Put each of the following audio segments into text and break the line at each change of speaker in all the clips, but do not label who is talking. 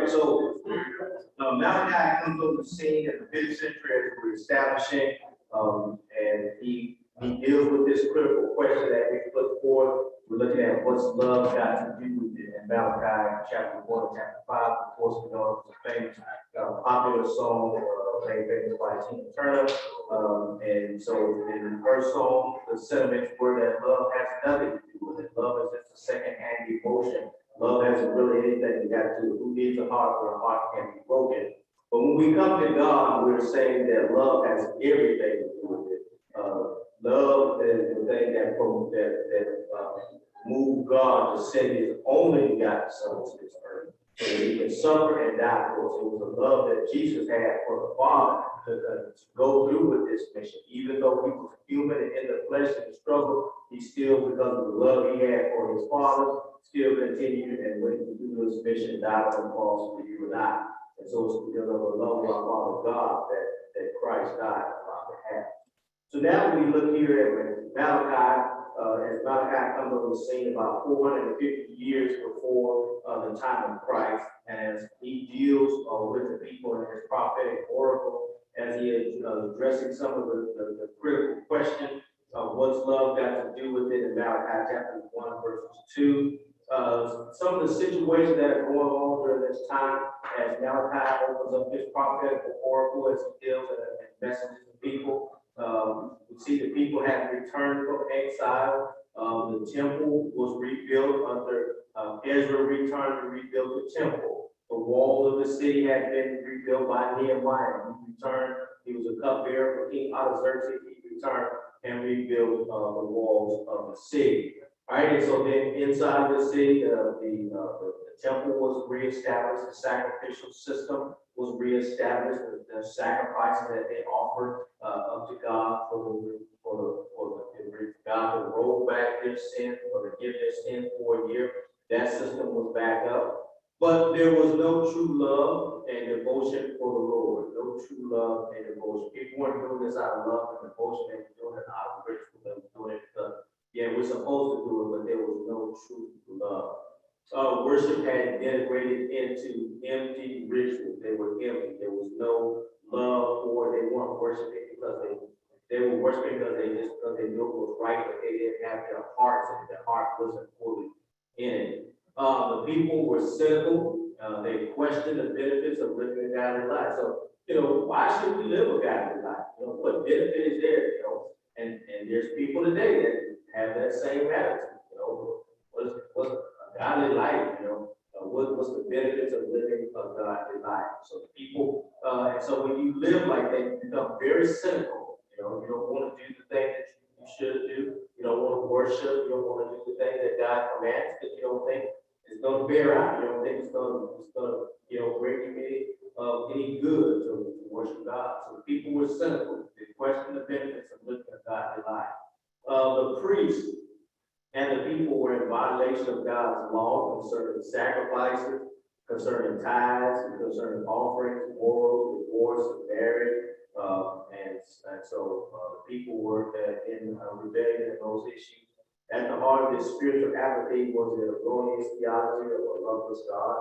right, so Malachi comes on the scene in the 5th century as we're establishing, and he deals with this critical question that we put forth. We're looking at what's love got to do with it in Malachi chapter 1, chapter 5. Of course, we know it's a famous, popular song made famous by Tina Turner. And so in the first song, the sentiments were that love has nothing to do with it. Love is just a second-hand emotion. Love hasn't really anything to got to do with who needs a heart where a heart can be broken. But when we come to God, we're saying that love has everything to do with it. Love is the thing that moved God to send his only begotten Son to this earth, so that he could suffer and die for us. It was a love that Jesus had for the Father to go through with this mission. Even though he was human and in the flesh and the struggle, he still, because of the love he had for his Father, still continued and went to do this mission, died on the cross for you and I. And so it's because of the love of our Father God that Christ died on our behalf. So now we look here at Malachi, as Malachi comes on the scene about 450 years before the time of Christ, as he deals with the people in his prophetic oracle, as he is addressing some of the critical question of what's love got to do with it in Malachi chapter 1, verses 2. Some of the situations that are going on during this time, as Malachi opens up his prophetic oracle, as he deals and messages to people. We see the people have returned from exile. The temple was rebuilt under Ezra returned to rebuild the temple. The wall of the city had been rebuilt by Nehemiah. He returned. He was a cupbearer for King Artaxerxes. He returned and rebuilt the walls of the city. All right, and so then inside the city, the temple was reestablished. The sacrificial system was reestablished. The sacrifices that they offered up to God for God to roll back their sin or to give their sin for a year. That system was back up. But there was no true love and devotion for the Lord. No true love and devotion. People weren't doing this out of love and devotion. They were doing it out of ritual. They were doing it because, yeah, we're supposed to do it, but there was no true love. Worship had integrated into empty rituals. They were empty. There was no love for it. They weren't worshiping because they were worshiping because they knew it was right, but they didn't have their hearts, and their heart wasn't fully in it. The people were cynical. They questioned the benefits of living a godly life. So, why should we live a godly life? What benefit is there? And there's people today that have that same attitude. What's a godly life? What's the benefits of living a godly life? So the people, and so when you live like that, you become very cynical. You don't want to do the thing that you should do. You don't want to worship. You don't want to do the thing that God commands because you don't think it's going to bear out. You don't think it's going to bring you any good to worship God. So the people were cynical. They questioned the benefits of living a godly life. The priests and the people were in violation of God's law concerning sacrifices, concerning tithes, concerning offerings, morals, divorce, and marriage. And so the people were in rebellion in those issues. At the heart of this spiritual apathy was the erroneous theology of a loveless God,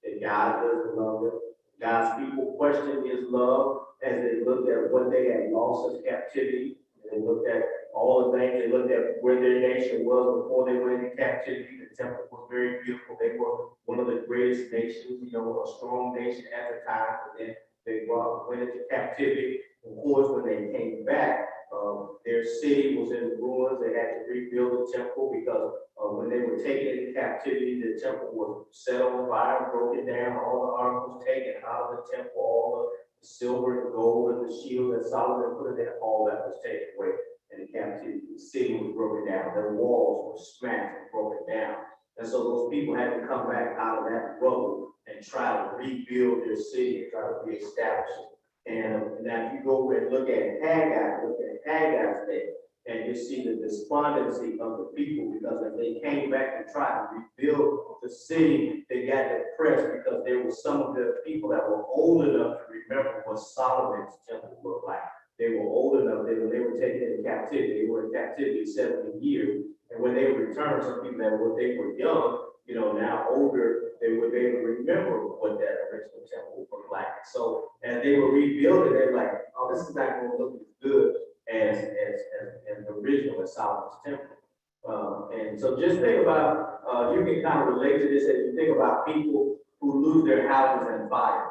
that God doesn't love them. God's people questioned his love as they looked at what they had lost in captivity. And they looked at all the things. They looked at where their nation was before they went into captivity. The temple was very beautiful. They were one of the greatest nations, a strong nation at the time. But then they went into captivity. Of course, when they came back, their city was in ruins. They had to rebuild the temple because when they were taken into captivity, the temple was set on fire, broken down. All the articles taken out of the temple, all the silver and gold and the shield that Solomon put in there, all that was taken away in the captivity. The city was broken down. Their walls were smashed and broken down. And so those people had to come back out of that rubble and try to rebuild their city and try to reestablish it. And now if you go over and look at Haggai's day, and you see the despondency of the people because as they came back to try to rebuild the city, they got depressed because there were some of the people that were old enough to remember what Solomon's temple looked like. They were old enough, they were taken into captivity. They were in captivity 70 years. And when they returned, some people that they were young, now older, they were able to remember what that restoration of the temple for black. So as they were rebuilding, they were like, oh, this is not going to look as good as the original, as Solomon's temple. And so just think about, you can kind of relate to this as you think about people who lose their houses in fires,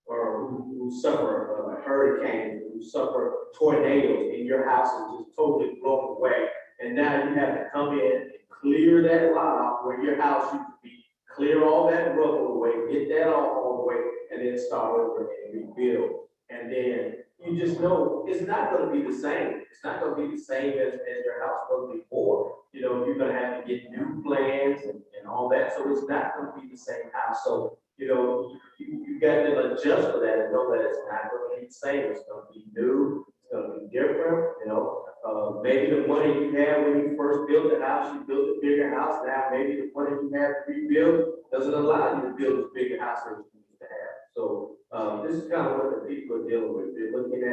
or who suffer hurricanes, who suffer tornadoes, and your house is just totally blown away. And now you have to come in and clear that lot off where your house used to be, clear all that rubble away, get that all the way, and then start over and rebuild. And then you just know it's not going to be the same. It's not going to be the same as your house was before. You know, you're going to have to get new plans and all that. So it's not going to be the same house. So, you know, you got to adjust for that and know that it's not going to be the same. It's going to be new. It's going to be different. You know, maybe the money you had when you first built the house, you built a bigger house. Now maybe the money you have to rebuild doesn't allow you to build this bigger house that you used to have. So this is kind of what the people are dealing with. They're looking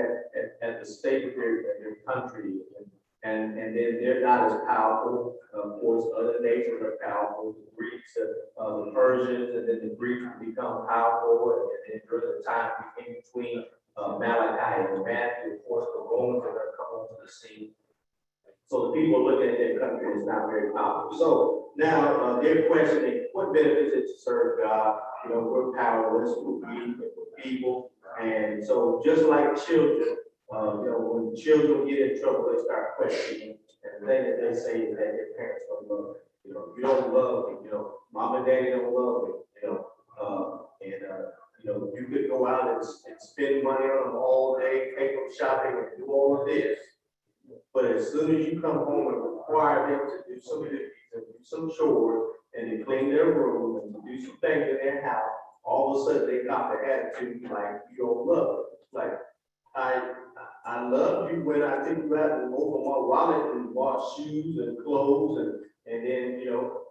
at the state of their country, and then they're not as powerful. Of course, other nations are powerful. The Greeks, the Persians, and then the Greeks become powerful. And then during the time in between Malachi and Matthew, of course, the Romans are going to come onto the scene. So the people looking at their country is not very powerful. So now they're questioning what benefits it to serve God. You know, we're powerless, we're weak, we're feeble. And so just like children, you know, when children get in trouble, they start questioning. And the thing that they say is that their parents don't love them. You know, you don't love me. You know, mom and daddy don't love me. You know, you know, you could go out and spend money on them all day, take them shopping, and do all of this. But as soon as you come home and require them to do some duties and do some chores and to clean their room and to do some things in their house, all of a sudden they got the attitude like you don't love them. Like I loved you when I took you out and opened my wallet and bought shoes and clothes and then, you know,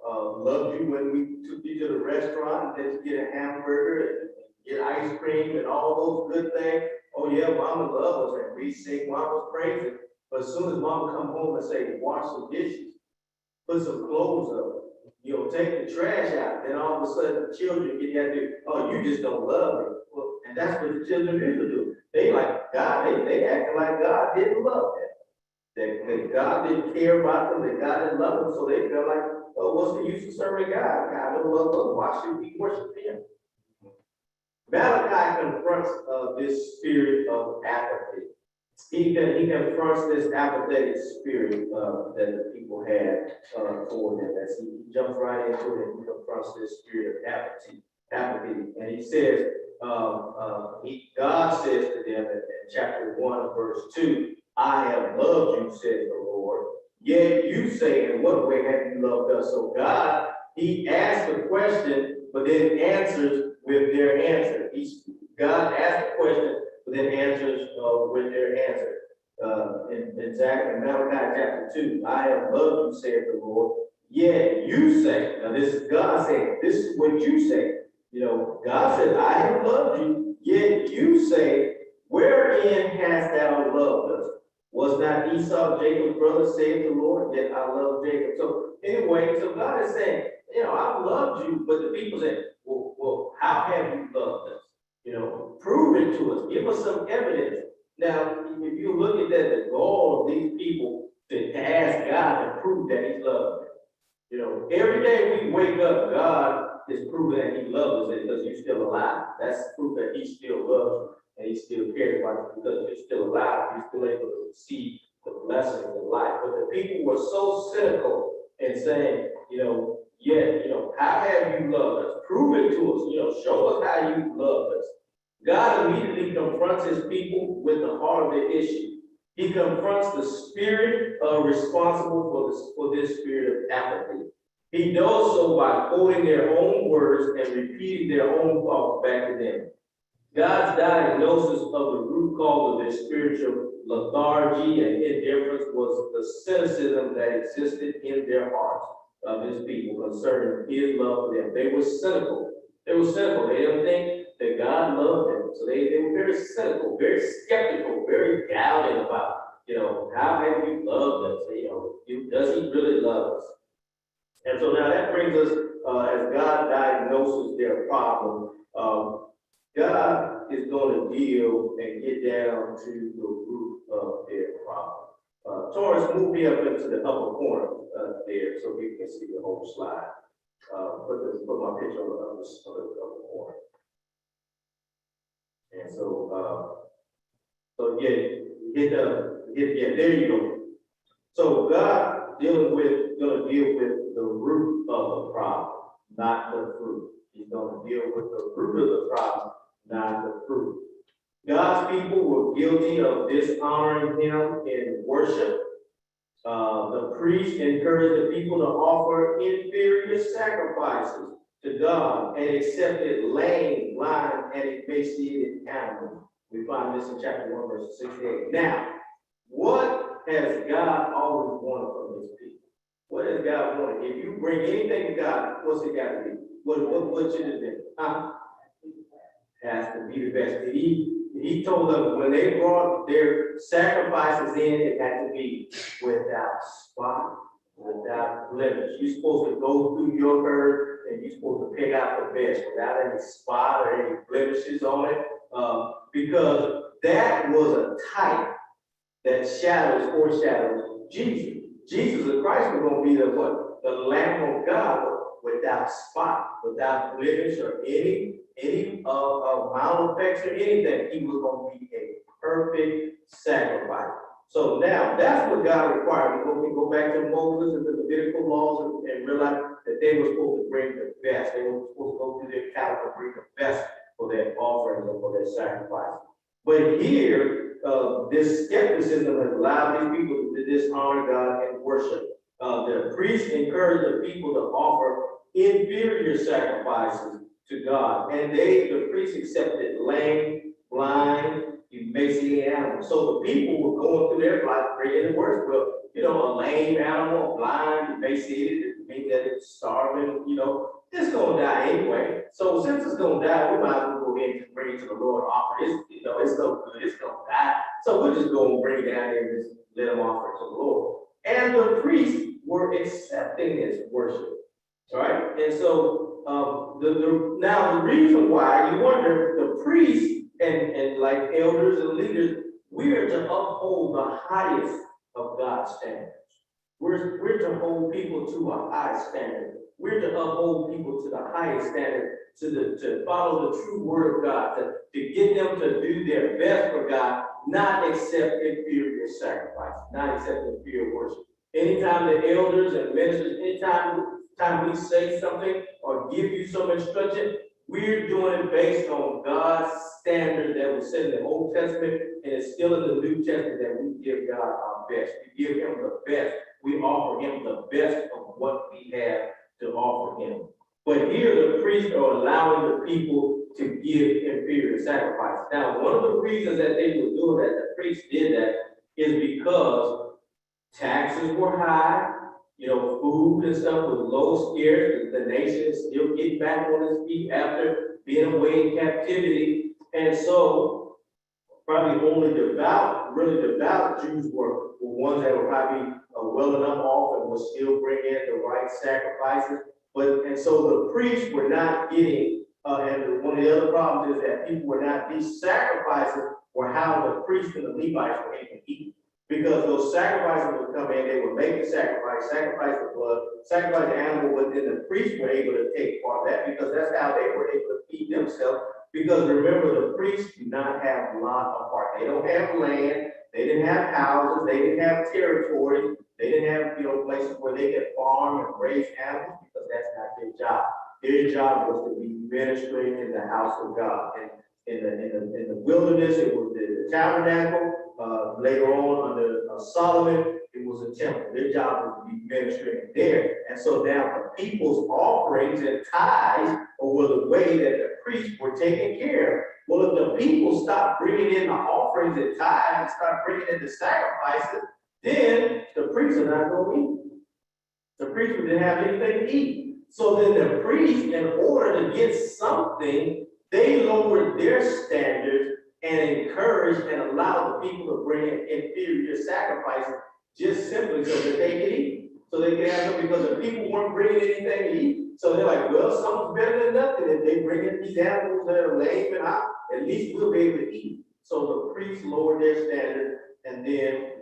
loved you when we took you to the restaurant and then to get a hamburger and get ice cream and all those good things. Oh yeah, mama loves us and we sing mama's praises. But as soon as mama come home and say, wash some dishes, put some clothes up, you know, take the trash out, then all of a sudden the children get that to, oh, you just don't love me. Well, and that's what the children usually do. They like God, they acting like God didn't love them. That God didn't care about them, that God didn't love them, so they feel like, oh, what's the use of serving God? God don't love us. Why should we worship him? Malachi confronts this spirit of apathy. He confronts this apathetic spirit that the people had for them. As he jumps right into it, and he confronts this spirit of apathy. And he says, God says to them in chapter 1, verse 2, I have loved you, says the Lord. Yet you say, in what way have you loved us? So God, he asks the question, but then answers with their answer. God asks the question, but then answers with their answer. In Malachi chapter 2, I have loved you, saith the Lord. Yet you say, now this is God saying, this is what you say. You know, God said, I have loved you, yet you say, wherein hast thou loved us? Was not Esau Jacob's brother, saith the Lord, yet I love Jacob. So anyway, so God is saying, you know, I've loved you, but the people say, well, how have you loved us? You know, prove it to us. Give us some evidence. Now, if you look at that, the goal of these people to ask God to prove that he loves them. You know, every day we wake up, God is proving that he loves us because you're still alive. That's proof that he still loves you and he still cares about you because you're still alive. You're still able to see the blessings in life. But the people were so cynical in saying, you know, yeah, you know, how have you loved us? Prove it to us. You know, show us how you loved us. God immediately confronts his people with the heart of the issue. He confronts the spirit responsible for this spirit of apathy. He does so by quoting their own words and repeating their own thoughts back to them. God's diagnosis of the root cause of their spiritual lethargy and indifference was the cynicism that existed in their hearts of his people concerning his love for them. They were cynical. They didn't think that God loved them. So they were very cynical, very skeptical, very doubting about, you know, how have you loved us? You know, does he really love us? And so now that brings us, as God diagnoses their problem, God is going to deal and get down to the root of their problem. Taurus, move me up into the upper corner there so we can see the whole slide. Put my picture on the upper corner. And so yeah, there you go. So God gonna deal with the root of the problem, not the fruit. He's gonna deal with the root of the problem, not the fruit. God's people were guilty of dishonoring him in worship. The priest encouraged the people to offer inferior sacrifices to God and accepted lame, blind, and emaciated animals. We find this in chapter 1, verse 68. Now, what has God always wanted from his people? What has God wanted? If you bring anything to God, what's it got to be? What should it be? Has to be the best. He told them when they brought their sacrifices in, it had to be without spot, without blemish. You're supposed to go through your herd and you're supposed to pick out the best without any spot or any blemishes on it, because that was a type that foreshadows Jesus. Jesus the Christ was going to be the what? The Lamb of God without spot, without blemish or any amount of effects or anything. He was going to be a perfect sacrifice. So now that's what God required. We go back to Moses and the Levitical laws and realize that they were supposed to bring the best. They were supposed to go through their cattle and bring the best for their offerings and for their sacrifice. But here, this skepticism has allowed these people to dishonor God and worship. The priests encouraged the people to offer inferior sacrifices to God, and the priests accepted lame, blind, emaciated animals. So the people were going through their life bringing the worst. Well, a lame animal, blind, emaciated, it means that it's starving, it's going to die anyway. So since it's going to die, we might as well go ahead and bring it to the Lord and offer it. It's no good, it's going to die. So we're just going to bring it down here and just let them offer it to the Lord. And the priests were accepting this worship. All right? And so now the reason why you wonder, the priests and like elders and leaders, we are to uphold the highest of God's standards. We're to hold people to a high standard. We're to uphold people to the highest standard, to follow the true word of God, to get them to do their best for God, not accept inferior sacrifice, not accept inferior worship. Anytime the elders and ministers, anytime we say something or give you some instruction, we're doing it based on God's standard that was set in the Old Testament, and it's still in the New Testament that we give God our best. We give him the best. We offer him the best of what we have to offer him. But here the priests are allowing the people to give inferior sacrifice. Now, one of the reasons that they were doing that, the priests did that, is because taxes were high, food and stuff was low, scarce. The nation is still getting back on its feet after being away in captivity. And so probably only really devout Jews were ones that were probably well enough off and would still bring in the right sacrifices. And so the priests were not getting, and one of the other problems is that people were not, these sacrifices were how the priests and the Levites were able to eat. Because those sacrifices would come in, they would make the sacrifice the blood, sacrifice the animal, but then the priests were able to take part of that because that's how they were able to feed themselves. Because remember, the priests do not have lot apart. They don't have land, they didn't have houses, they didn't have territories, they didn't have places where they could farm and raise animals because that's not their job. Their job was to be ministering in the house of God. And in the wilderness, it was the tabernacle. Later on, under Solomon, it was a temple. Their job was to be ministering there. And so now the people's offerings and tithes were the way that the priests were taken care of. Well, if the people stopped bringing in the offerings and tithes and start bringing in the sacrifices, then the priests are not going to eat. The priests didn't have anything to eat. So then the priests, in order to get something, they lowered their standards and encouraged and allowed the people to bring in inferior sacrifices just simply so that they could eat. So they could have something because the people weren't bringing anything to eat. So they're like, well, something's better than nothing. If they bring in these animals that are lame and out, at least we'll be able to eat. So the priests lowered their standard, and then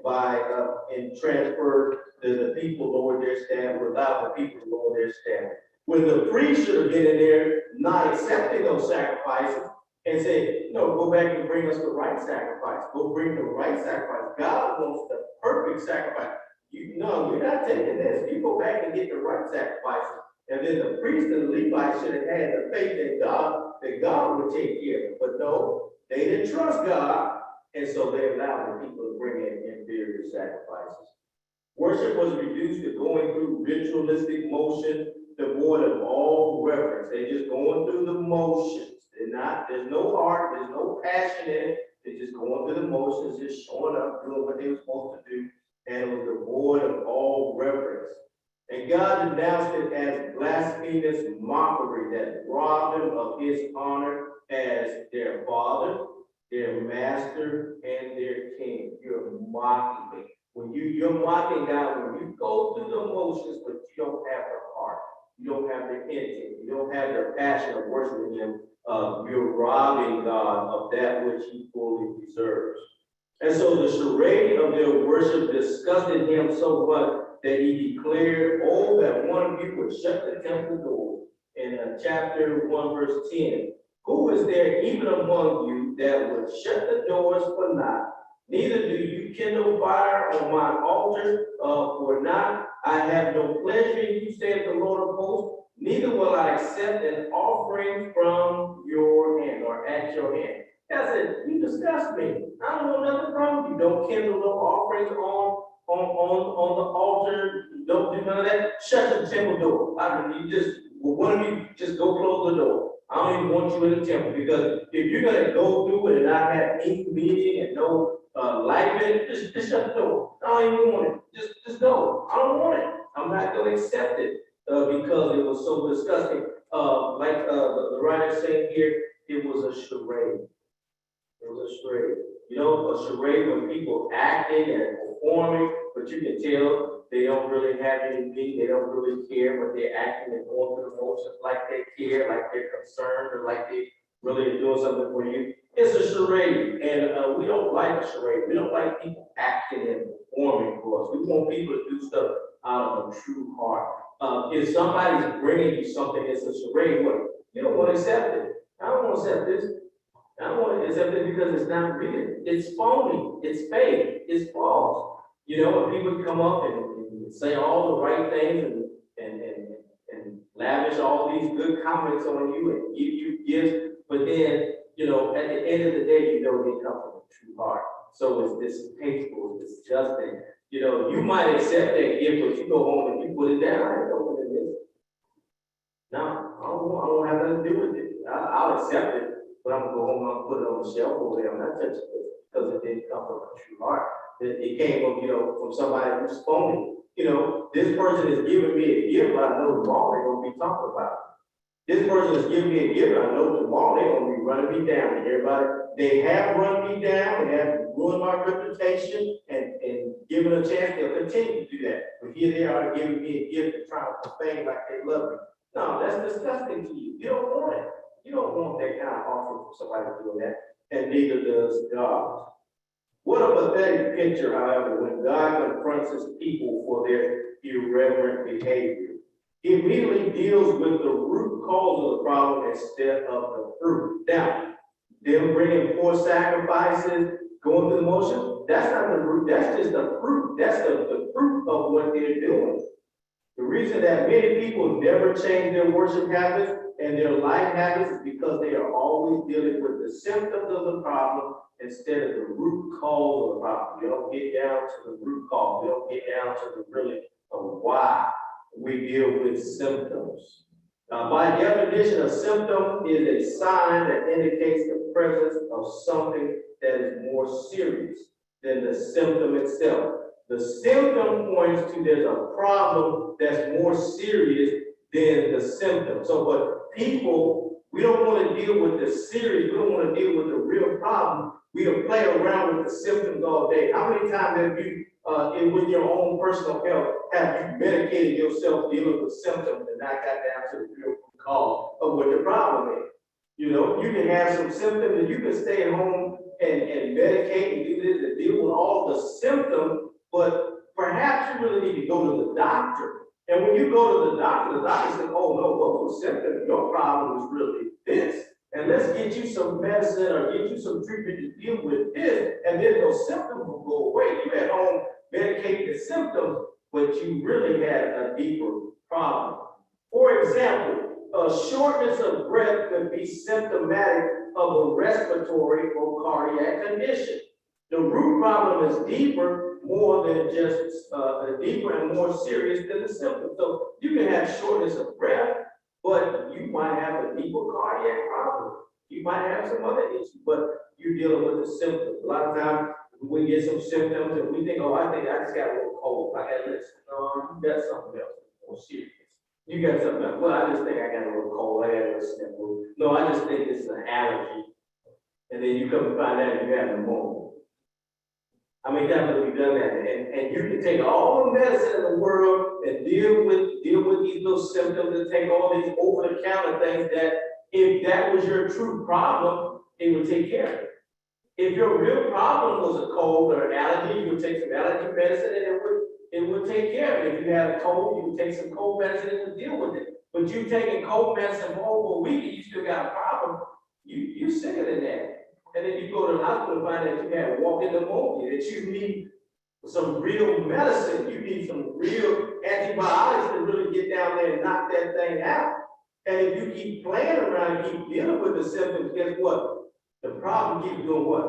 in transfer, the people lowered their standard, without the people lowered their standard. When the priest should have been in there not accepting those sacrifices and say, go back and bring us the right sacrifice. Go bring the right sacrifice. God wants the perfect sacrifice. You're not taking this. You go back and get the right sacrifices. And then the priest and the Levites should have had the faith in God that God would take care of it. But no, they didn't trust God. And so they allowed the people to bring in inferior sacrifices. Worship was reduced to going through ritualistic motion, devoid of all reverence. They're just going through the motions. There's no heart, there's no passion in it. They're just going through the motions, just showing up, doing what they were supposed to do. And it was devoid of all reverence. And God denounced it as blasphemous mockery that robbed them of his honor as their father, their master, and their king. You're mocking me. When you're mocking God, when you go through the motions, but you don't have the heart, you don't have the intent, you don't have the passion of worshiping him, you're robbing God of that which he fully deserves. And so the charade of their worship disgusted him so much that he declared, that one of you would shut the temple door. In chapter 1, verse 10. Who is there even among you that would shut the doors for naught? Neither do you kindle fire on my altar for naught. I have no pleasure in you, saith the Lord of hosts. Neither will I accept an offering from your hand or at your hand. I said, you disgust me. I don't know nothing from you. Don't kindle no offerings on the altar. Don't do none of that. Shut the temple door. One of you just go close the door. I don't even want you in the temple, because if you're gonna go through it and not have any meaning and no life in it, just shut the door. I don't even want it. Just go. I don't want it. I'm not gonna accept it because it was so disgusting. Like the writer saying here, it was a charade. It was a charade. A charade when people acting and performing, but you can tell they don't really have anything, they don't really care, but they're acting and going through the motions like they care, like they're concerned, or like they really are doing something for you. It's a charade, and we don't like a charade. We don't like people acting and performing for us. We want people to do stuff out of a true heart. If somebody's bringing you something that's a charade, what? You don't want to accept it. I don't want to accept this. I don't want to accept it because it's not real. It's phony. It's fake. It's false. When people come up and say all the right things and lavish all these good comments on you and give you gifts, but then, at the end of the day, they come from a true heart. So it's distasteful, it's disgusting. You might accept that gift, but you go home and you put it down. I don't know what it is. No, I don't have nothing to do with it. I'll accept it, but I'm gonna go home and I'll put it on the shelf over there. I'm not touching it because it didn't come from a true heart. It came from somebody who's phony. This person is giving me a gift, but I know tomorrow they're gonna be talking about it. This person is giving me a gift, I know tomorrow they're gonna be running me down. And everybody, they have run me down, they have ruined my reputation, and given a chance, they'll continue to do that. But here they are giving me a gift and trying to profane like they love me. No, that's disgusting to you. You don't want it. You don't want that kind of offering from somebody doing that, and neither does God. What a pathetic picture, however, when God confronts his people for their irreverent behavior. He immediately deals with the root cause of the problem instead of the fruit. Now, them bringing forth sacrifices, going through the motion, that's not the root, that's just the fruit. That's the fruit of what they're doing. The reason that many people never change their worship habits and their life habits is because they are always dealing with the symptoms of the problem instead of the root cause of the problem. We don't get down to the root cause. We don't get down to the really of why we deal with symptoms. By definition, a symptom is a sign that indicates the presence of something that is more serious than the symptom itself. The symptom points to there's a problem that's more serious than the symptom. So, but people, We don't want to deal with the serious, we don't want to deal with the real problem. We don't play around with the symptoms all day. How many times have you, with your own personal health, have you medicated yourself dealing with symptoms and not got down to the real cause of what the problem is? You know, you can have some symptoms and you can stay at home and medicate and do this and deal with all the symptoms, but perhaps you really need to go to the doctor. And when you go to the doctor says, oh no, what's the symptom? Your problem is really this. And let's get you some medicine or get you some treatment to deal with this, and then those symptoms will go away. You at home medicate the symptoms, but you really had a deeper problem. For example, a shortness of breath could be symptomatic of a respiratory or cardiac condition. The root problem is deeper, more than just deeper and more serious than the symptom. So you can have shortness of breath, but you might have a deeper cardiac problem. You might have some other issues, but you're dealing with the symptoms. A lot of times we get some symptoms and we think, oh, I think I just got a little cold. I got this. No, you got something else more serious. You got something else. Well, I just think I got a little cold. I got a little sniffle. No, I just think it's an allergy. And then you come to find out you have pneumonia. How many times have we done that? And you can take all the medicine in the world and deal with these little symptoms and take all these over-the-counter things that if that was your true problem, it would take care of it. If your real problem was a cold or an allergy, you would take some allergy medicine and it would take care of it. If you had a cold, you would take some cold medicine and it would deal with it. But you taking cold medicine for over a week and you still got a problem, you're sicker than that. And then you go to the hospital and find that you have walking pneumonia, that you need some real medicine, you need some real antibiotics to really get down there and knock that thing out. And if you keep playing around and keep dealing with the symptoms, guess what? The problem keeps doing what?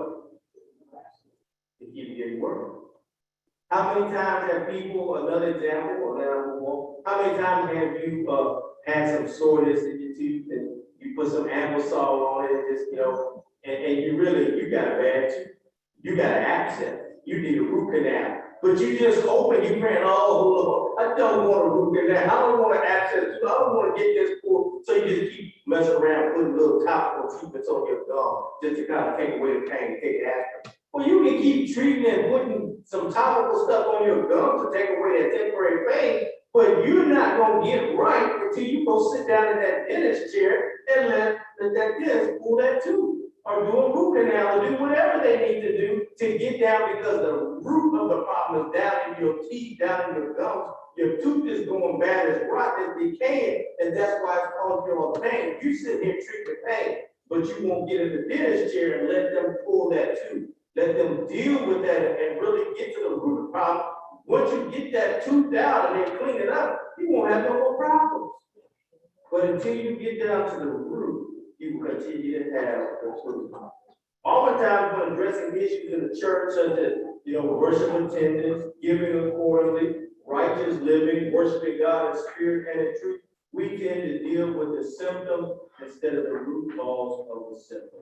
It keeps getting worse. How many times have people, another example, or then I'll move on, how many times have you had some soreness in your tooth and you put some applesauce on it and just, you know, and you got a bad tooth, you got an abscess, you need a root canal, but you just hoping, you praying, oh Lord, I don't want a root canal, I don't want an abscess, I don't want to get this pulled, so you just keep messing around, putting little topical treatments on your gum, just to kind of take away the pain, take it aspirin. Well, you can keep treating and putting some topical stuff on your gum to take away that temporary pain, but you're not going to get right until you go sit down in that dentist chair and let that dentist pull that tooth, or do a root canal, or do whatever they need to do to get down, because the root of the problem is down in your teeth, down in your gums. Your tooth is going bad, it's rotten, it's decaying, and that's why it's causing you all the pain. You sit here treating pain, but you won't get in the dentist chair and let them pull that tooth. Let them deal with that and really get to the root of the problem. Once you get that tooth out and then clean it up, you won't have no more problems. But until you get down to the root, you will continue to have the truth. Oftentimes, when addressing issues in the church, such as worship attendance, giving accordingly, righteous living, worshiping God in spirit and in truth, we tend to deal with the symptom instead of the root cause of the symptom.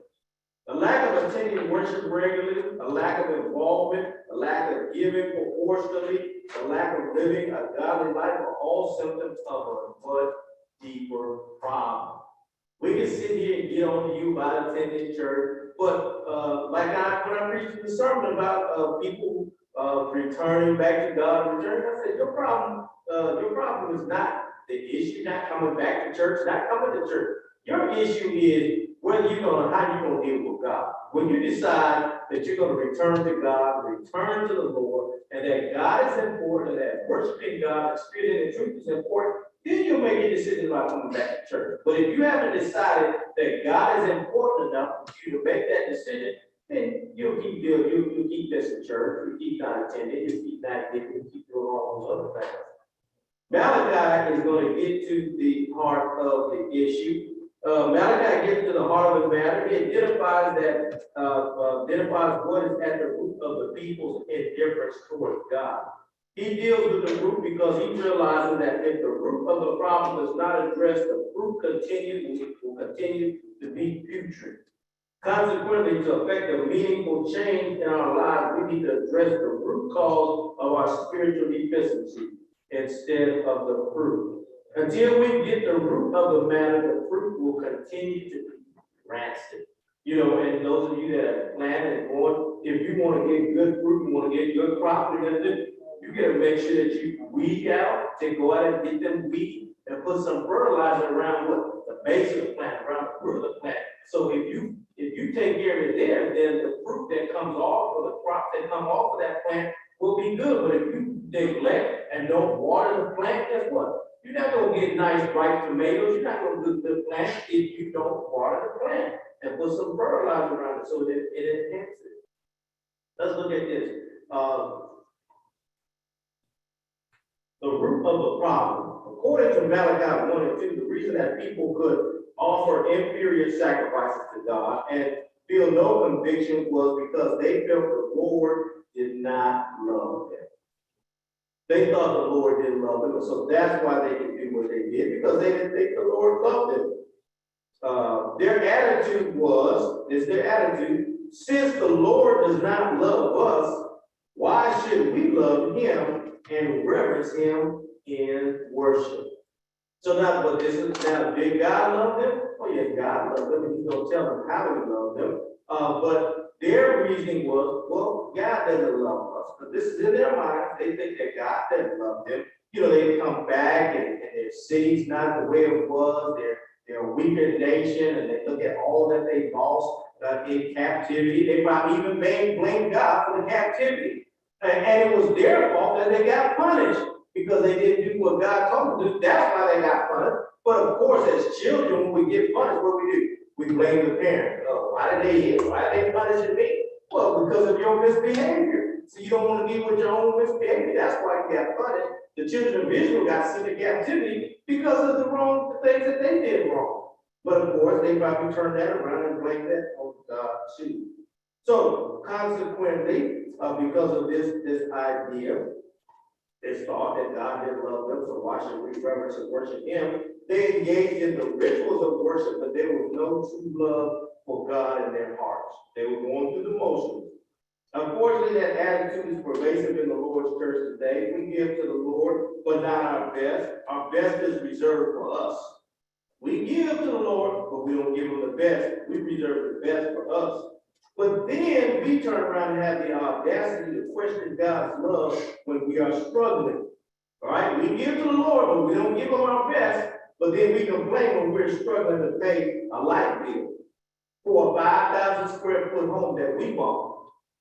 A lack of attending worship regularly, a lack of involvement, a lack of giving proportionally, a lack of living a godly life are all symptoms of a much deeper problem. We can sit here and get on you about attending church, but when I preached the sermon about people returning back to God, I said your problem is not the issue, not coming back to church, not coming to church. Your issue is how you're gonna deal with God. When you decide that you're gonna return to God, return to the Lord, and that God is important, and that worshiping God, the spirit and the truth is important, then you'll make a decision about coming back to church. But if you haven't decided that God is important enough for you to make that decision, then you'll keep missing church, you'll keep not attending, you'll keep not giving, you'll keep doing all those other things. Malachi is going to get to the heart of the issue. Malachi gets to the heart of the matter. He identifies what is at the root of the people's indifference towards God. He deals with the root because he realizes that if the root of the problem is not addressed, the fruit will continue to be putrid. Consequently, to effect a meaningful change in our lives, we need to address the root cause of our spiritual deficiency instead of the fruit. Until we get the root of the matter, the fruit will continue to be rancid. You know, and those of you that have planted and going, if you want to get good fruit, you want to get good crop, you got to make sure that you weed out, to go out and get them weed and put some fertilizer around what the base of the plant, around the root of the plant. So if you take care of it there, then the fruit that comes off, or the crop that come off of that plant will be good. But if you neglect and don't water the plant, guess what? You're not going to get nice, ripe tomatoes. You're not going to do good plants if you don't water the plant and put some fertilizer around it so that it enhances it. Let's look at this. The root of the problem. According to Malachi 1 and 2, the reason that people could offer inferior sacrifices to God and feel no conviction was because they felt the Lord did not love them. They thought the Lord didn't love them, so that's why they could do what they did, because they didn't think the Lord loved them. Their attitude since the Lord does not love us, why should we love him and reverence him in worship? So now, but this is now, did God love them? Oh yes, God loved them, and he's going to tell them how he loved them. But their reasoning was, well, God doesn't love us. But this is in their minds. They think that God doesn't love them. You know, they come back and their city's not the way it was. They're a weaker nation, and they look at all that they lost in captivity. They probably even blame God for the captivity. And it was their fault that they got punished because they didn't do what God told them to do. That's why they got punished. But of course, as children, when we get punished, what we do? We blame the parents. Oh, why did they hit? Why are they punishing me? Well, because of your misbehavior. So you don't want to deal with your own misbehavior. That's why you got punished. The children of Israel got sent into captivity because of the wrong things that they did wrong. But of course, they probably turned that around and blamed that on God too. So consequently, because of this idea, this thought that God didn't love them, so why should we reverence and worship him? They engaged in the rituals of worship, but there was no true love for God in their hearts. They were going through the motions. Unfortunately, that attitude is pervasive in the Lord's church today. We give to the Lord, but not our best. Our best is reserved for us. We give to the Lord, but we don't give him the best. We reserve the best for us. But then we turn around and have the audacity to question God's love when we are struggling. All right? We give to the Lord, but we don't give him our best. But then we complain when we're struggling to pay a light bill for a 5,000 square foot home that we bought.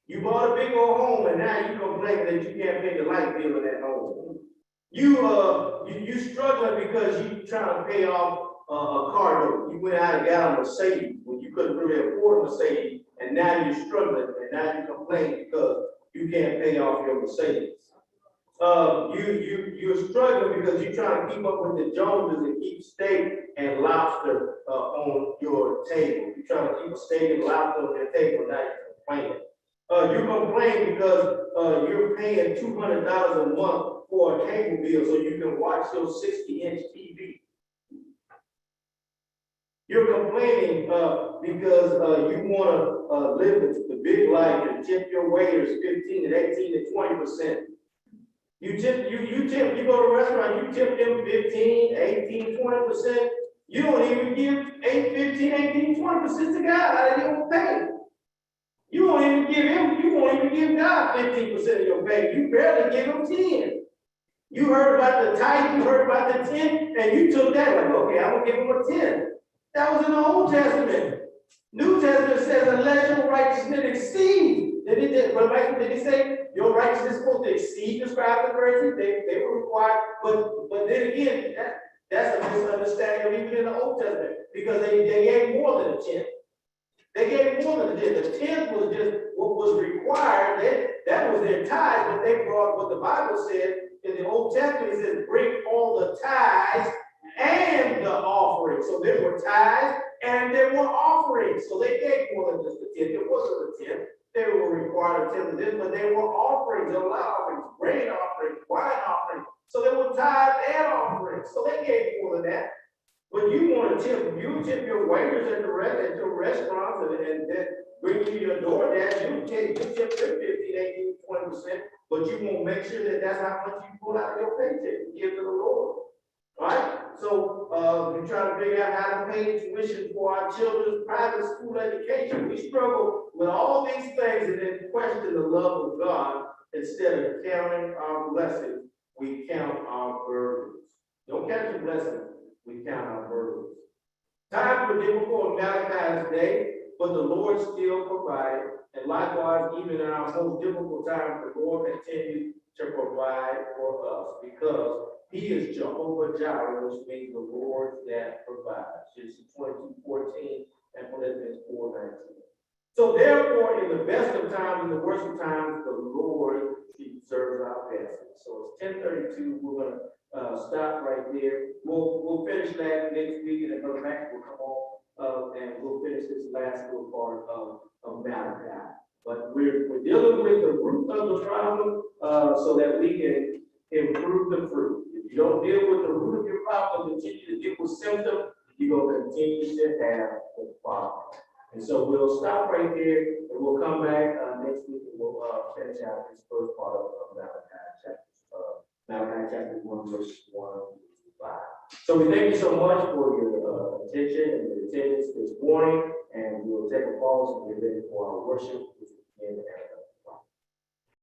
You bought a big old home, and now you complain that you can't pay the light bill in that home. You struggling because you trying to pay off a car note. You went out and got a Mercedes when you couldn't really afford a Mercedes, and now you're struggling, and now you complain because you can't pay off your Mercedes. You're struggling because you're trying to keep up with the Joneses and keep steak and lobster on your table. You're trying to keep a steak and lobster on your table, now you're complaining. You complain because you're paying $200 a month for a cable bill so you can watch your 60-inch TV. You're complaining because you want to live the big life and tip your waiters 15 to 18 to 20%. You go to a restaurant, you tip them 15, 18, 20%. You don't even give 15, 18, 20% to God. You don't pay. You won't even give God 15% of your pay. You barely give him 10. You heard about the tithe, you heard about the 10, and you took that like, okay, I'm gonna give him a 10. That was in the Old Testament. New Testament says, unless your righteousness exceeds, did he say your righteousness is supposed to exceed the scribes and Pharisees? They were required, but then again, that's a misunderstanding of even in the Old Testament, because they gave more than a 10. They gave more than a 10. The 10th was just what was required. That was their tithe, but they brought what the Bible said in the Old Testament. It says, bring all the tithes and the offering. So there were tithes and there were offerings. So they gave more than just a 10th. It wasn't a 10th. They were required a 10th of this, but they were offerings, a lot of offerings, grain offerings, wine offerings. So there were tithes and offerings. So they gave more than that. But you want to tip, you tip your waiters at your restaurants and bring you your DoorDash, you tip them 15, 18, 20%, but you won't make sure that that's how much you pull out of your paycheck to give to the Lord. All right? So, we try to figure out how to pay tuition for our children's private school education. We struggle with all these things and then question the love of God. Instead of counting our blessings, we count our burdens. Don't count your blessings, we count our burdens. Times were difficult in Malachi's day, but the Lord still provided. And likewise, even in our most difficult times, the Lord continues to provide for us because He is Jehovah Jireh, which means the Lord that provides. Genesis 22:14 and Philippians 4:19. So therefore, in the best of times and the worst of times, the Lord serves our best. So it's 10:32. We're going to stop right there. We'll finish that next week, and then Brother Max will come on and we'll finish this last little part of Malachi. But we're dealing with the root of the problem so that we can improve the fruit. If you don't deal with the root of your problem, continue to deal with symptoms, you're going to continue to have the problem. And so we'll stop right there, and we'll come back next week, and we'll finish out this first part of Malachi chapter 1, verse 1 to 5. So we thank you so much for your attention and your attendance this morning, and we'll take a pause and get ready for our worship.